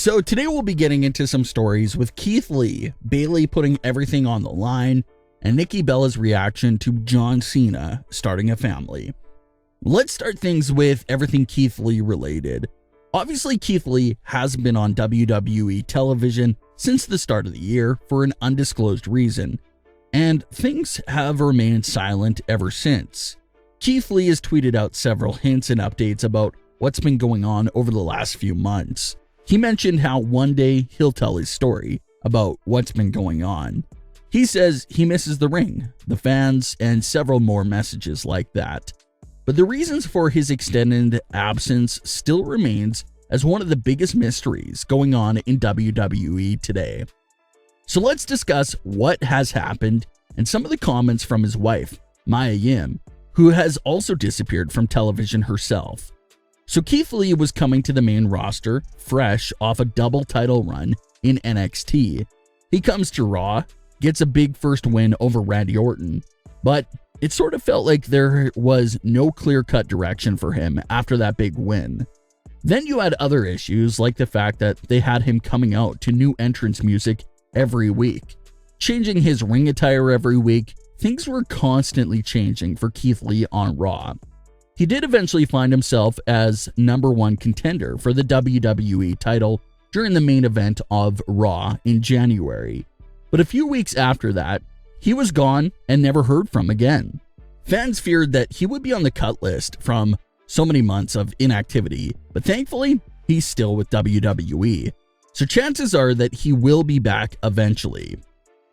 So today we'll be getting into some stories with Keith Lee, Bayley putting everything on the line, and Nikki Bella's reaction to John Cena starting a family. Let's start things with everything Keith Lee related. Obviously, Keith Lee has been on WWE television since the start of the year for an undisclosed reason, and things have remained silent ever since. Keith Lee has tweeted out several hints and updates about what's been going on over the last few months. He mentioned how one day he'll tell his story about what's been going on. He says he misses the ring, the fans, and several more messages like that. But the reasons for his extended absence still remains as one of the biggest mysteries going on in WWE today. So let's discuss what has happened and some of the comments from his wife, Mia Yim, who has also disappeared from television herself. So Keith Lee was coming to the main roster fresh off a double title run in NXT. He comes to Raw, gets a big first win over Randy Orton, but it sort of felt like there was no clear-cut direction for him after that big win. Then you had other issues like the fact that they had him coming out to new entrance music every week, changing his ring attire every week. Things were constantly changing for Keith Lee on Raw. He did eventually find himself as #1 contender for the WWE title during the main event of Raw in January. But a few weeks after that, he was gone and never heard from again. Fans feared that he would be on the cut list from so many months of inactivity, but thankfully, he's still with WWE. So chances are that he will be back eventually.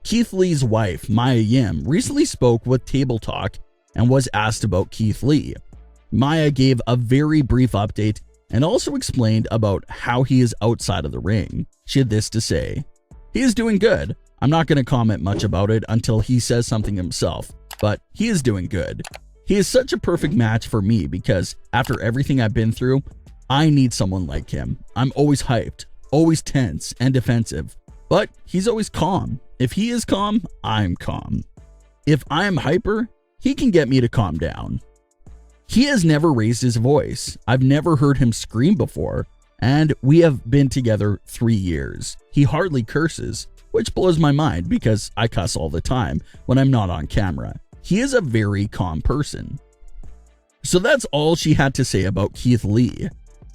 Keith Lee's wife, Mia Yim, recently spoke with Table Talk and was asked about Keith Lee. Mia gave a very brief update and also explained about how he is outside of the ring. She had this to say: "He is doing good. I'm not going to comment much about it until he says something himself, but he is doing good. He is such a perfect match for me because after everything I've been through, I need someone like him. I'm always hyped, always tense and defensive, but he's always calm. If he is calm, I'm calm. If I'm hyper, he can get me to calm down. He has never raised his voice. I've never heard him scream before, and we have been together 3 years. He hardly curses, which blows my mind because I cuss all the time when I'm not on camera. He is a very calm person." So that's all she had to say about Keith Lee.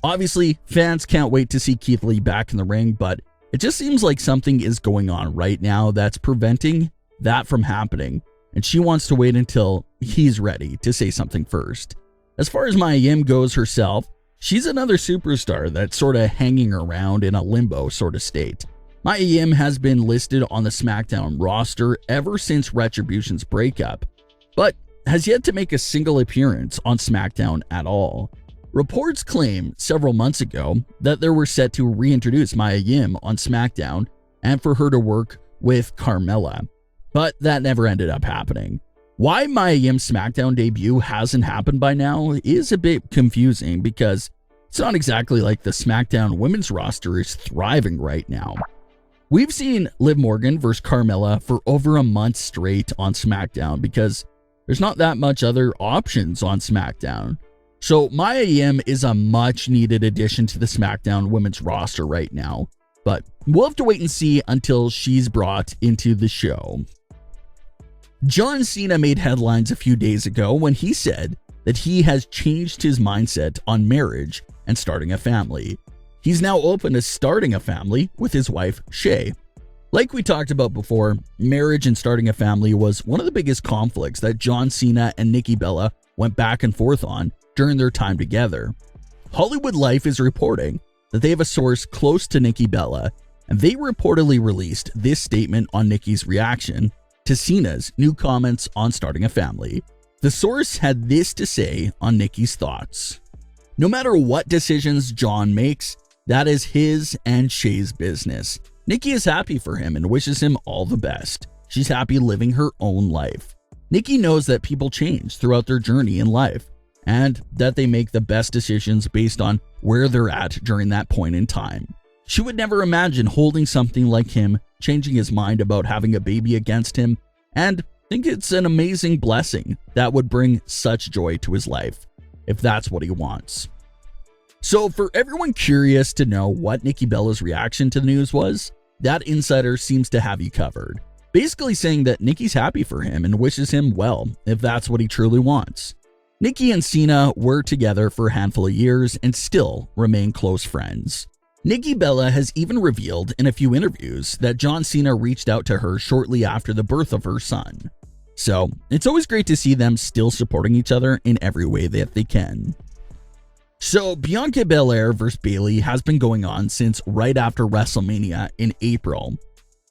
Obviously, fans can't wait to see Keith Lee back in the ring, but it just seems like something is going on right now that's preventing that from happening, and she wants to wait until he's ready to say something first. As far as Mia Yim goes herself, she's another superstar that's sort of hanging around in a limbo sort of state. Mia Yim has been listed on the SmackDown roster ever since Retribution's breakup, but has yet to make a single appearance on SmackDown at all. Reports claim several months ago that they were set to reintroduce Mia Yim on SmackDown and for her to work with Carmella, but that never ended up happening. Why Mia Yim's SmackDown debut hasn't happened by now is a bit confusing because it's not exactly like the SmackDown women's roster is thriving right now. We've seen Liv Morgan versus Carmella for over a month straight on SmackDown because there's not that much other options on SmackDown. So Mia Yim is a much needed addition to the SmackDown women's roster right now, but we'll have to wait and see until she's brought into the show. John Cena made headlines a few days ago when he said that he has changed his mindset on marriage and starting a family. He's now open to starting a family with his wife, Shay. Like we talked about before, marriage and starting a family was one of the biggest conflicts that John Cena and Nikki Bella went back and forth on during their time together. Hollywood Life is reporting that they have a source close to Nikki Bella, and they reportedly released this statement on Nikki's reaction to Cena's new comments on starting a family. The source had this to say on Nikki's thoughts: "No matter what decisions John makes, that is his and Shay's business. Nikki is happy for him and wishes him all the best. She's happy living her own life. Nikki knows that people change throughout their journey in life and that they make the best decisions based on where they're at during that point in time. She would never imagine holding something like him, changing his mind about having a baby against him, and think it's an amazing blessing that would bring such joy to his life, if that's what he wants." So for everyone curious to know what Nikki Bella's reaction to the news was, that insider seems to have you covered, basically saying that Nikki's happy for him and wishes him well if that's what he truly wants. Nikki and Cena were together for a handful of years and still remain close friends. Nikki Bella has even revealed in a few interviews that John Cena reached out to her shortly after the birth of her son. So it's always great to see them still supporting each other in every way that they can. So Bianca Belair vs. Bayley has been going on since right after WrestleMania in April.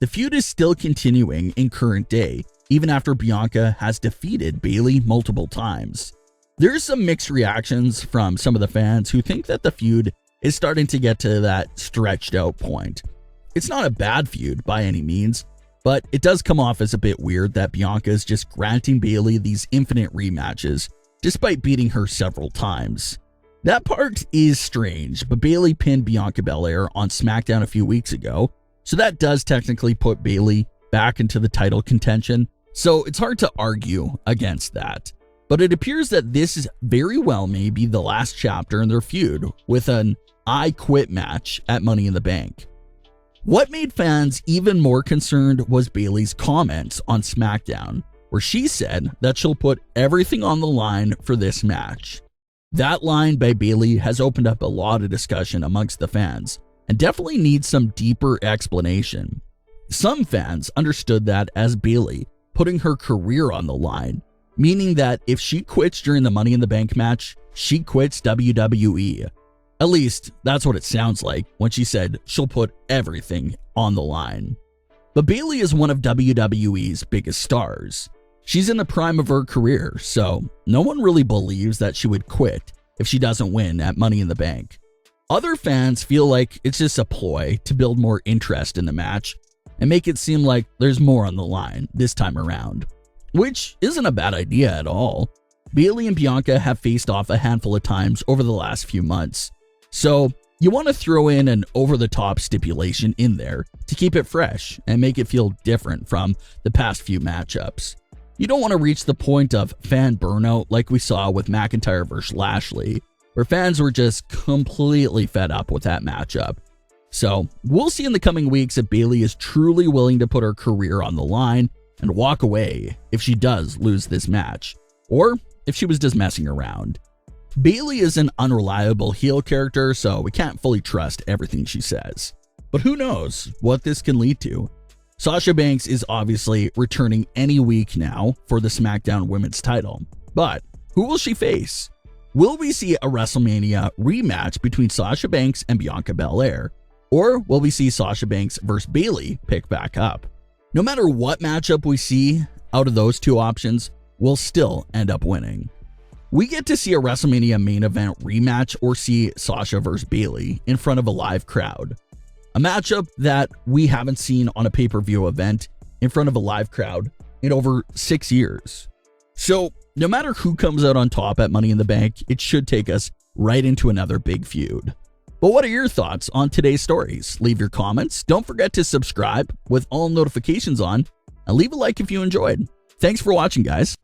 The feud is still continuing in current day, even after Bianca has defeated Bayley multiple times. There's some mixed reactions from some of the fans who think that the feud is starting to get to that stretched out point. It's not a bad feud by any means, but it does come off as a bit weird that Bianca is just granting Bayley these infinite rematches, despite beating her several times. That part is strange, but Bayley pinned Bianca Belair on SmackDown a few weeks ago, so that does technically put Bayley back into the title contention, so it's hard to argue against that. But it appears that this very well may be the last chapter in their feud with an I Quit match at Money in the Bank. What made fans even more concerned was Bayley's comments on SmackDown, where she said that she'll put everything on the line for this match. That line by Bayley has opened up a lot of discussion amongst the fans and definitely needs some deeper explanation. Some fans understood that as Bayley putting her career on the line, meaning that if she quits during the Money in the Bank match, she quits WWE. At least, that's what it sounds like when she said she'll put everything on the line. But Bayley is one of WWE's biggest stars. She's in the prime of her career, so no one really believes that she would quit if she doesn't win at Money in the Bank. Other fans feel like it's just a ploy to build more interest in the match and make it seem like there's more on the line this time around, which isn't a bad idea at all. Bayley and Bianca have faced off a handful of times over the last few months, so you want to throw in an over-the-top stipulation in there to keep it fresh and make it feel different from the past few matchups. You don't want to reach the point of fan burnout like we saw with McIntyre vs. Lashley, where fans were just completely fed up with that matchup. So we'll see in the coming weeks if Bayley is truly willing to put her career on the line and walk away if she does lose this match, or if she was just messing around. Bayley is an unreliable heel character, so we can't fully trust everything she says. But who knows what this can lead to. Sasha Banks is obviously returning any week now for the SmackDown Women's title, but who will she face? Will we see a WrestleMania rematch between Sasha Banks and Bianca Belair, or will we see Sasha Banks vs. Bayley pick back up? No matter what matchup we see out of those two options, we'll still end up winning. We get to see a WrestleMania main event rematch or see Sasha vs. Bayley in front of a live crowd. A matchup that we haven't seen on a pay-per-view event in front of a live crowd in over 6 years. So no matter who comes out on top at Money in the Bank, it should take us right into another big feud. But what are your thoughts on today's stories? Leave your comments. Don't forget to subscribe with all notifications on and leave a like if you enjoyed. Thanks for watching, guys.